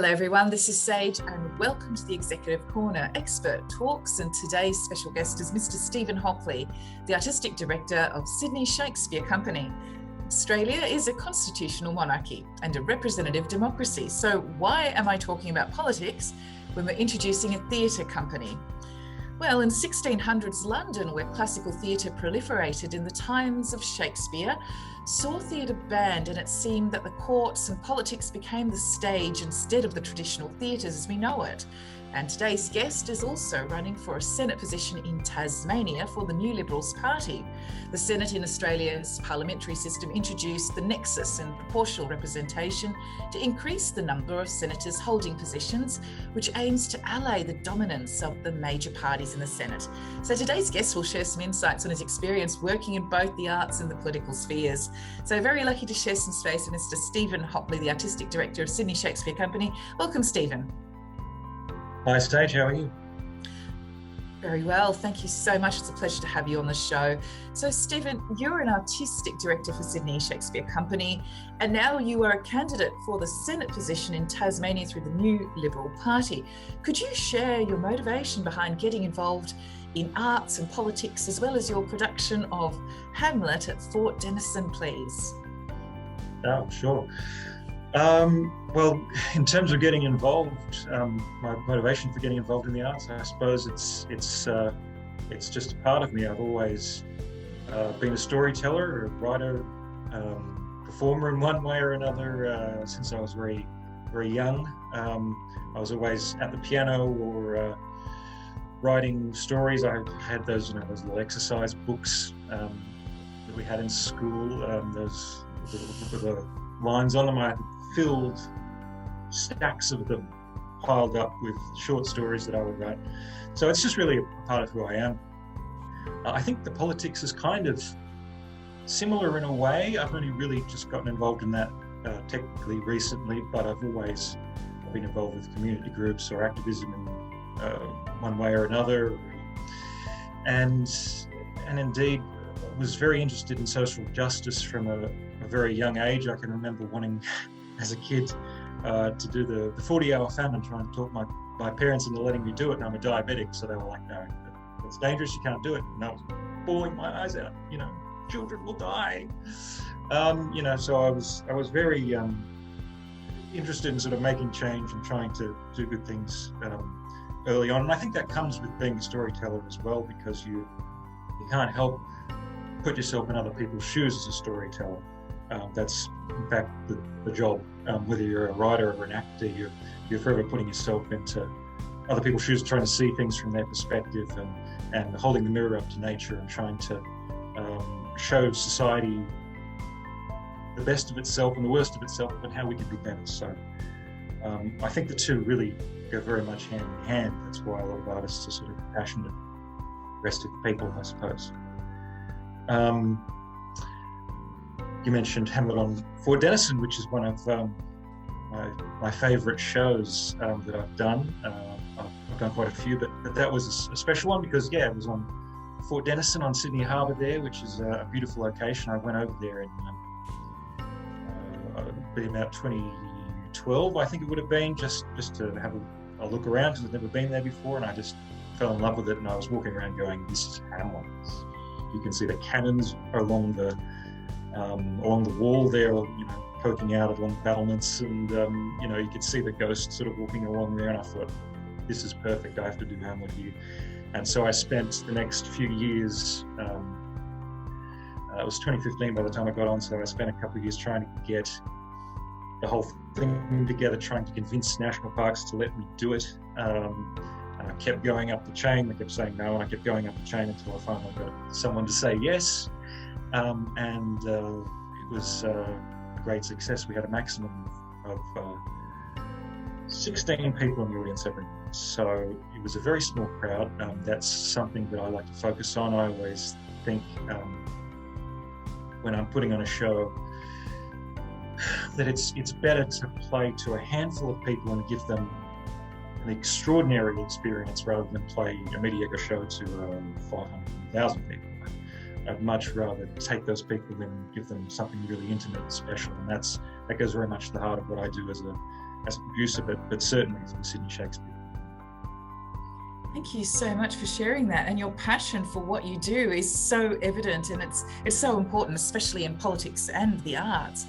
Hello everyone, this is Sage and welcome to the Executive Corner Expert Talks, and today's special guest is Mr. J Hopley, the Artistic Director of Sydney Shakespeare Company. Australia is a constitutional monarchy and a representative democracy, so why am I talking about politics when we're introducing a theatre company? Well, in 1600s London, where classical theatre proliferated in the times of Shakespeare, saw theatre banned, and it seemed that the courts and politics became the stage instead of the traditional theatres as we know it. And today's guest is also running for a Senate position in Tasmania for the New Liberals Party. The Senate in Australia's parliamentary system introduced the nexus and proportional representation to increase the number of senators holding positions, which aims to allay the dominance of the major parties in the Senate. So today's guest will share some insights on his experience working in both the arts and the political spheres. So very lucky to share some space with Mr. J Hopley, the Artistic Director of Sydney Shakespeare Company. Welcome, Stephen. Hi, Stage. How are you? Very well. Thank you so much. It's a pleasure to have you on the show. So, Stephen, you're an artistic director for Sydney Shakespeare Company, and now you are a candidate for the Senate position in Tasmania through the New Liberal Party. Could you share your motivation behind getting involved in arts and politics, as well as your production of Hamlet at Fort Denison, please? Oh, sure. Well, in terms of getting involved, my motivation for getting involved in the arts, I suppose it's just a part of me. I've always been a storyteller, a writer, performer in one way or another since I was very, very young. I was always at the piano or writing stories. I had those little exercise books that we had in school. Those with the lines on them. I filled stacks of them piled up with short stories that I would write. So it's just really a part of who I am. I think the politics is kind of similar in a way. I've only really just gotten involved in that technically recently, but I've always been involved with community groups or activism in one way or another. And indeed was very interested in social justice from a very young age. I can remember wanting as a kid to do the 40-hour famine, trying to talk my parents into letting me do it, and I'm a diabetic, so they were like, no, it's dangerous, you can't do it. And I was bawling my eyes out, children will die. So I was very interested in sort of making change and trying to do good things early on. And I think that comes with being a storyteller as well, because you can't help put yourself in other people's shoes as a storyteller. That's in fact the job. Whether you're a writer or an actor, you're forever putting yourself into other people's shoes, trying to see things from their perspective, and holding the mirror up to nature and trying to show society the best of itself and the worst of itself, and how we can be better. So I think the two really go very much hand in hand. That's why a lot of artists are sort of passionate, rested people, I suppose. You mentioned Hamlet on Fort Denison, which is one of my favourite shows that I've done. I've done quite a few, but that was a special one because, it was on Fort Denison on Sydney Harbour there, which is a beautiful location. I went over there in about 2012, I think it would have been, just to have a look around, because I've never been there before, and I just fell in love with it. And I was walking around going, this is Hamlet. You can see the cannons along the wall there, poking out along battlements, and you could see the ghost sort of walking along there, and I thought, this is perfect, I have to do Hamlet here. And so I spent the next few years, it was 2015 by the time I got on, so I spent a couple of years trying to get the whole thing together, trying to convince national parks to let me do it. And I kept going up the chain, they kept saying no, and I kept going up the chain until I finally got someone to say yes. And it was a great success. We had a maximum of 16 people in the audience every night. So it was a very small crowd. That's something that I like to focus on. I always think when I'm putting on a show that it's better to play to a handful of people and give them an extraordinary experience rather than play a mediocre show to 500,000 people. I'd much rather take those people and give them something really intimate and special, and that goes very much to the heart of what I do as as a producer, but certainly for the Sydney Shakespeare. Thank you so much for sharing that, and your passion for what you do is so evident, and it's so important, especially in politics and the arts.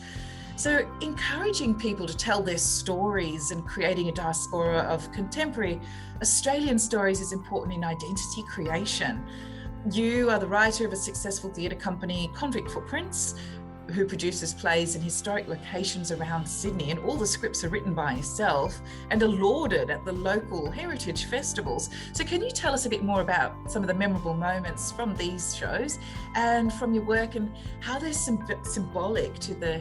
So encouraging people to tell their stories and creating a diaspora of contemporary Australian stories is important in identity creation. You are the writer of a successful theatre company, Convict Footprints, who produces plays in historic locations around Sydney, and all the scripts are written by yourself and are lauded at the local heritage festivals. So can you tell us a bit more about some of the memorable moments from these shows and from your work, and how they're symbolic to the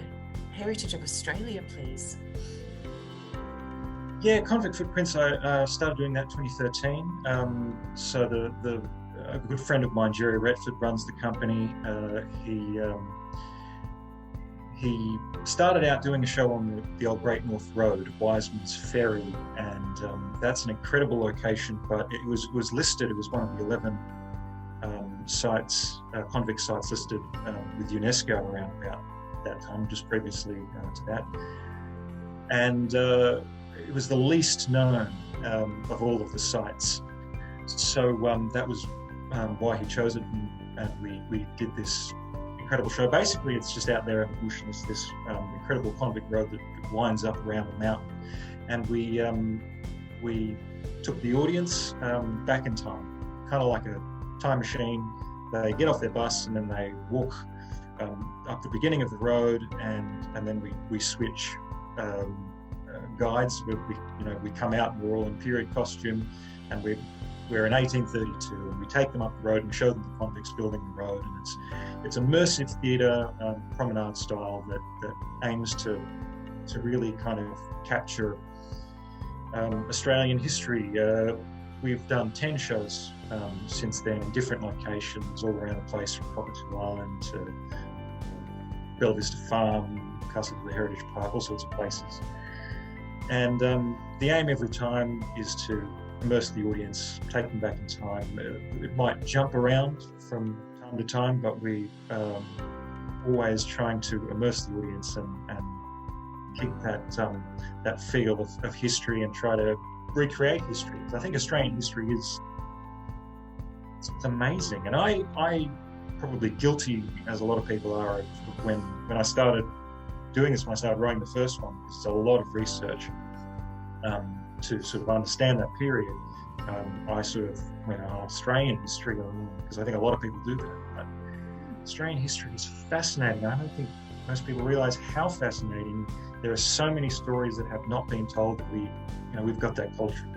heritage of Australia, please? Yeah, Convict Footprints, I started doing that 2013. So a good friend of mine, Jerry Retford, runs the company. He started out doing a show on the old Great North Road, Wiseman's Ferry, and that's an incredible location, but it was listed, it was one of the 11 sites, convict sites listed with UNESCO around about that time, just previously to that. And it was the least known of all of the sites. So that was why he chose it, and we did this incredible show. Basically, it's just out there in the bush, and it's this incredible convict road that winds up around the mountain. And we took the audience back in time, kind of like a time machine. They get off their bus and then they walk up the beginning of the road, and then we switch guides. We come out and we're all in period costume, and we're in 1832, and we take them up the road and we show them the convicts building the road, and it's immersive theatre, promenade style that aims to really kind of capture Australian history. We've done 10 shows since then in different locations all around the place, from Cockatoo Island to Bella Vista Farm, Castle of the Heritage Park, all sorts of places. And the aim every time is to immerse the audience, take them back in time. It might jump around from time to time, but we always trying to immerse the audience and keep that feel of history, and try to recreate history. I think Australian history it's amazing, and I probably guilty, as a lot of people are, of when I started doing this, when I started writing the first one. There's a lot of research to sort of understand that period. I sort of went, Australian history, because I think a lot of people do that. But Australian history is fascinating. I don't think most people realise how fascinating. There are so many stories that have not been told that we've got that culture.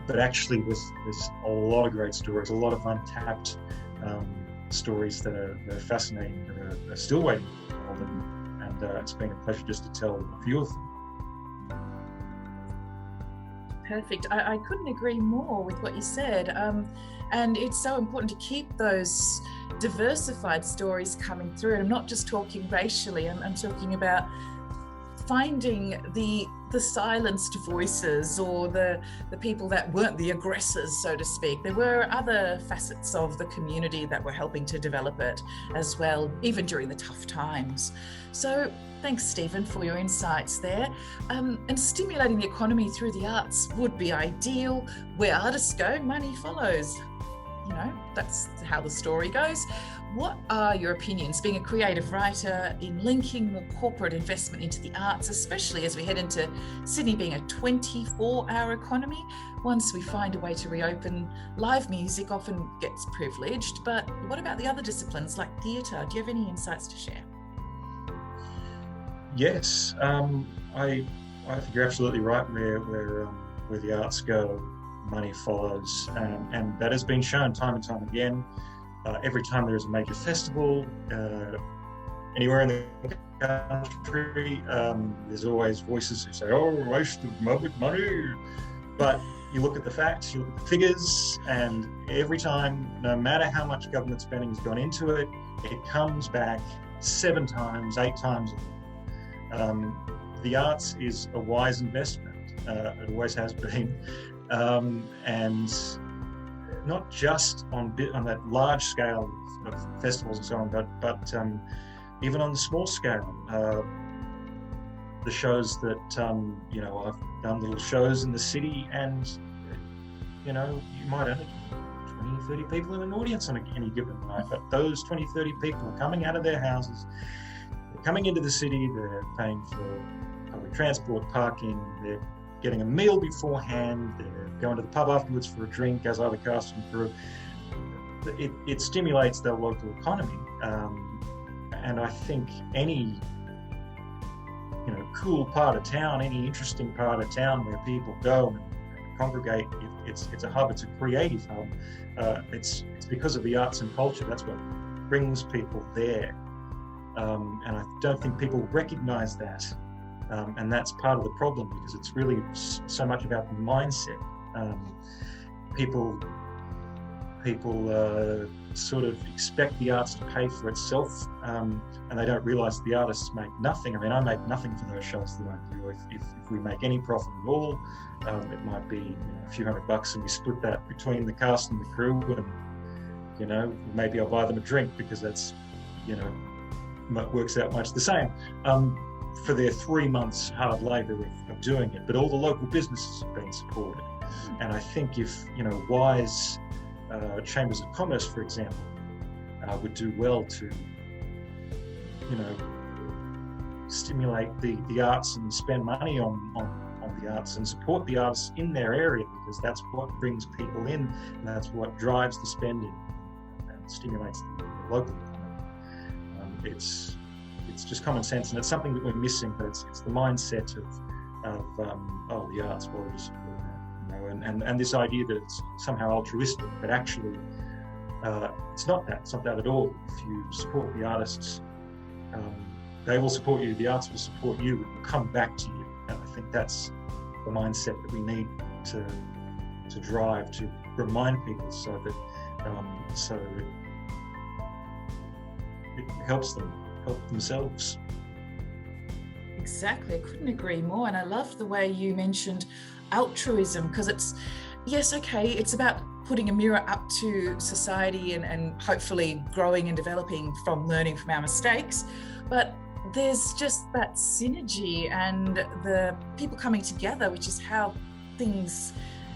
But actually, there's a lot of great stories, a lot of untapped stories that are fascinating, that are still waiting to be told, and it's been a pleasure just to tell a few of them. Perfect. I couldn't agree more with what you said. And it's so important to keep those diversified stories coming through. And I'm not just talking racially, I'm talking about finding the silenced voices, or the people that weren't the aggressors, so to speak. There were other facets of the community that were helping to develop it as well, even during the tough times. So thanks, Stephen, for your insights there. And stimulating the economy through the arts would be ideal. Where artists go, money follows. That's how the story goes. What are your opinions, being a creative writer, in linking more corporate investment into the arts, especially as we head into Sydney being a 24-hour economy? Once we find a way to reopen, live music often gets privileged, but what about the other disciplines like theatre? Do you have any insights to share? Yes, I think you're absolutely right. Where the arts go, money follows, and that has been shown time and time again. Every time there is a major festival, anywhere in the country, there's always voices who say, waste of public money. But you look at the facts, you look at the figures, and every time, no matter how much government spending has gone into it, it comes back 7 times, 8 times. The arts is a wise investment. It always has been. And not just on that large scale of festivals and so on, but even on the small scale. the shows that, I've done little shows in the city, and, you might only get 20, 30 people in an audience on any given night, but those 20, 30 people are coming out of their houses, they're coming into the city, they're paying for public transport, parking, they're getting a meal beforehand, they're going to the pub afterwards for a drink as other cast and crew. It stimulates their local economy, and I think any cool part of town, any interesting part of town where people go and congregate, it's a hub, it's a creative hub. It's because of the arts and culture. That's what brings people there, and I don't think people recognise that, and that's part of the problem, because it's really so much about the mindset. People sort of expect the arts to pay for itself, and they don't realise the artists make nothing. I mean, I make nothing for those shows that I do. If we make any profit at all, it might be a few $100, and we split that between the cast and the crew, and maybe I'll buy them a drink, because that's works out much the same for their 3 months hard labour of doing it. But all the local businesses have been supported, and I think if wise chambers of commerce, for example, would do well to, stimulate the arts and spend money on the arts and support the artists in their area, because that's what brings people in, and that's what drives the spending and stimulates the local economy. It's just common sense, and it's something that we're missing. But it's the mindset of the arts, well, we support that, and this idea that it's somehow altruistic, but actually it's not that. It's not that at all. If you support the artists, they will support you. The arts will support you. It will come back to you. And I think that's the mindset that we need to drive, to remind people, so that it helps them help themselves. Exactly, I couldn't agree more. And I loved the way you mentioned altruism, because it's about putting a mirror up to society and hopefully growing and developing from learning from our mistakes, but there's just that synergy and the people coming together, which is how things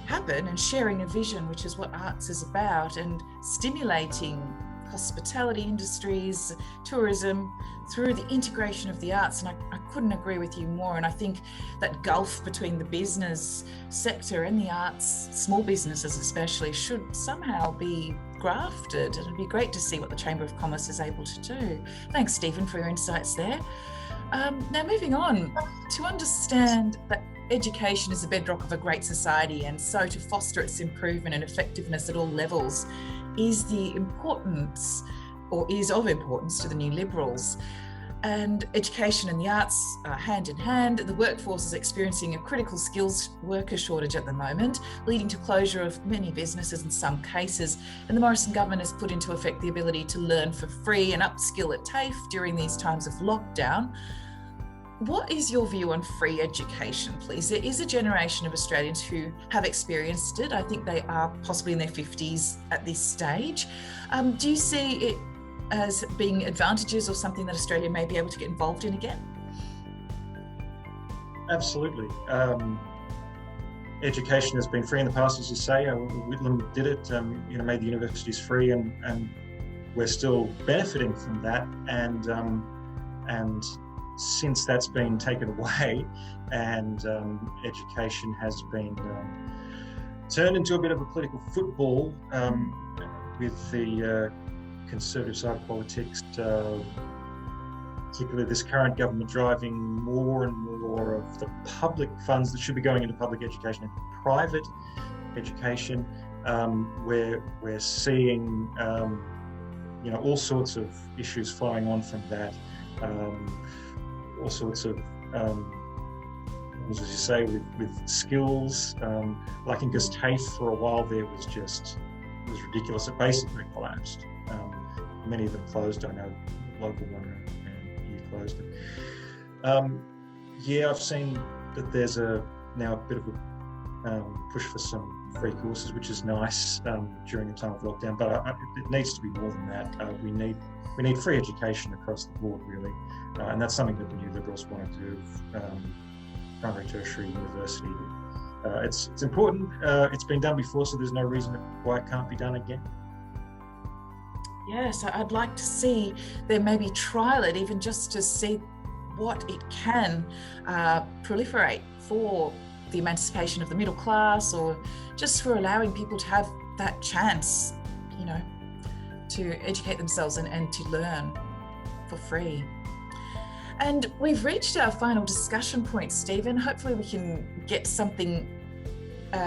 happen, and sharing a vision, which is what arts is about, and stimulating hospitality industries, tourism, through the integration of the arts. And I couldn't agree with you more. And I think that gulf between the business sector and the arts, small businesses especially, should somehow be grafted. It'd be great to see what the Chamber of Commerce is able to do. Thanks, Stephen, for your insights there. Now moving on, to understand that education is the bedrock of a great society, and so to foster its improvement and effectiveness at all levels is of importance to the new Liberals. And education and the arts are hand in hand. The workforce is experiencing a critical skills worker shortage at the moment, leading to closure of many businesses in some cases. And the Morrison government has put into effect the ability to learn for free and upskill at TAFE during these times of lockdown. What is your view on free education, please? There is a generation of Australians who have experienced it. I think they are possibly in their 50s at this stage. Do you see it as being advantages or something that Australia may be able to get involved in again? Absolutely. Education has been free in the past, as you say. Whitlam did it, made the universities free, and we're still benefiting from that. And since that's been taken away, and education has been turned into a bit of a political football with the Conservative side of politics, particularly this current government driving more and more of the public funds that should be going into public education into private education, where we're seeing all sorts of issues flowing on from that, all sorts of as you say, with skills, like in TAFE for a while there was ridiculous. It basically collapsed. Many of them closed. I know local one and you closed it. I've seen that there's now a bit of a push for some free courses, which is nice during the time of lockdown. But it needs to be more than that. We need free education across the board, really, and that's something that the New Liberals want to do. Primary, tertiary, university. It's important. It's been done before, so there's no reason why it can't be done again. Yes, I'd like to see them maybe trial it, even just to see what it can proliferate for the emancipation of the middle class, or just for allowing people to have that chance, you know, to educate themselves and to learn for free. And we've reached our final discussion point, Stephen. Hopefully we can get something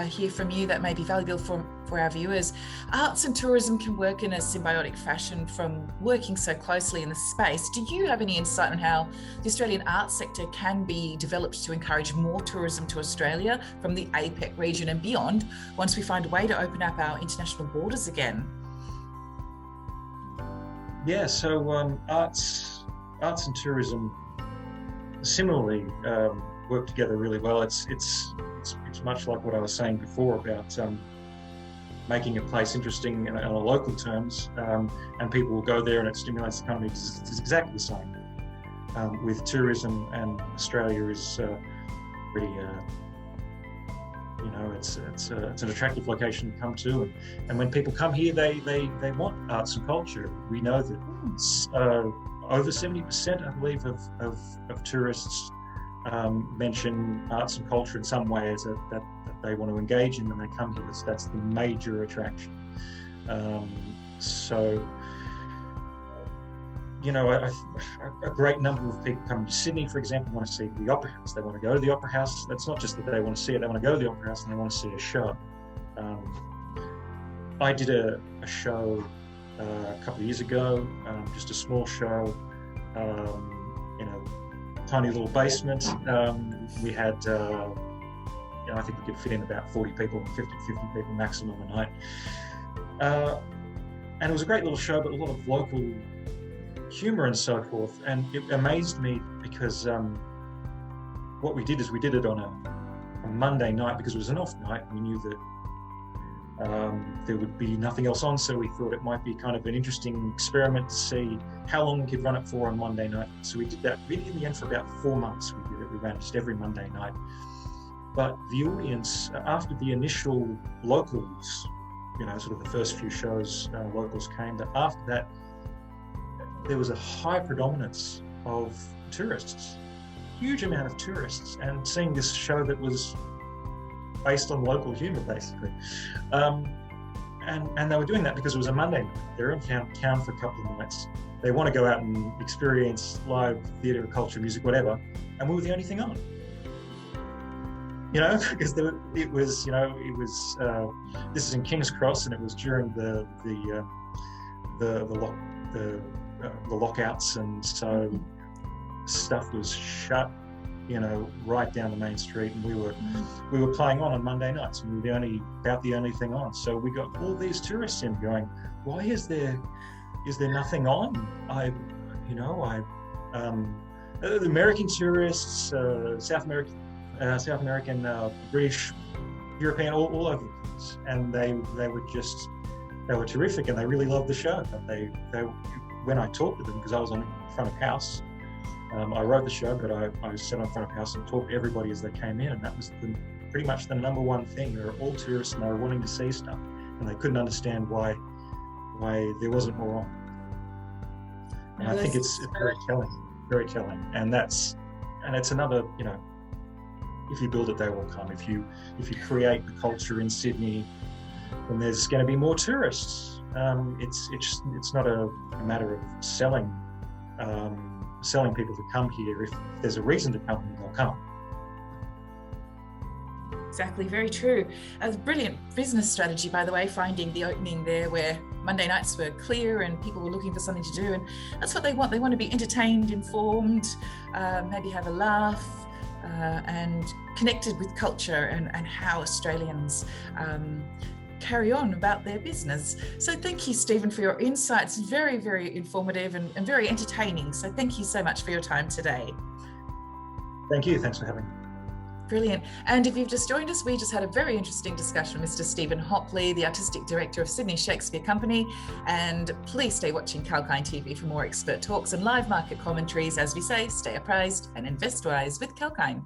here from you that may be valuable for our viewers. Arts and tourism can work in a symbiotic fashion from working so closely in the space. Do you have any insight on how the Australian arts sector can be developed to encourage more tourism to Australia from the APEC region and beyond, once we find a way to open up our international borders again? Yeah, so arts and tourism similarly work together really well. It's much like what I was saying before about making a place interesting in a local terms, and people will go there and it stimulates the economy. It's exactly the same with tourism, and Australia is pretty, it's an attractive location to come to, and when people come here, they want arts and culture. We know that over 70%, I believe, of tourists mention arts and culture in some way that they want to engage in when they come here. That's the major attraction. So, you know, a great number of people coming to Sydney, for example, want to see the Opera House. They want to go to the Opera House. That's not just that they want to see it, they want to go to the Opera House and they want to see a show. I did a show a couple of years ago, just a small show in a tiny little basement. We had, I think we could fit in about 40 people, 50 people maximum a night. And it was a great little show, but a lot of local humour and so forth. And it amazed me because what we did is we did it on a Monday night, because it was an off night. We knew that there would be nothing else on, so we thought it might be kind of an interesting experiment to see how long we could run it for on Monday night. So we did that really in the end for about 4 months. We did it. We ran just every Monday night. But the audience, after the initial locals, sort of the first few shows, locals came, but after that, there was a high predominance of tourists, huge amount of tourists, and seeing this show that was based on local humour, basically. And they were doing that because it was a Monday night. They're in town for a couple of nights. They want to go out and experience live theatre, culture, music, whatever, and we were the only thing on. Because it was this is in King's Cross, and it was during the lockouts, and so stuff was shut, right down the main street, and we were playing on Monday nights, and we were about the only thing on. So we got all these tourists in going, why is there nothing on? The American tourists, South American, British, European, all over the place, and they were terrific, and they really loved the show. But they when I talked to them, because I was on front of house, I wrote the show, but I sat on front of house and talked to everybody as they came in, and that was pretty much the number one thing. They were all tourists, and they were wanting to see stuff, and they couldn't understand why there wasn't more on. And I think it's very telling, and it's another, if you build it, they will come. If you create the culture in Sydney, then there's going to be more tourists. It's not a matter of selling people to come here. If there's a reason to come, they'll come. Exactly, very true. A brilliant business strategy, by the way, finding the opening there where Monday nights were clear and people were looking for something to do, and that's what they want. They want to be entertained, informed, maybe have a laugh, and connected with culture and how Australians carry on about their business. So thank you, Stephen, for your insights. Very, very informative and very entertaining. So thank you so much for your time today. Thank you. Thanks for having me. Brilliant. And if you've just joined us, we just had a very interesting discussion with Mr. Stephen Hopley, the Artistic Director of Sydney Shakespeare Company. And please stay watching 𝐶𝐞 TV for more expert talks and live market commentaries. As we say, stay apprised and invest wise with 𝐶𝐞.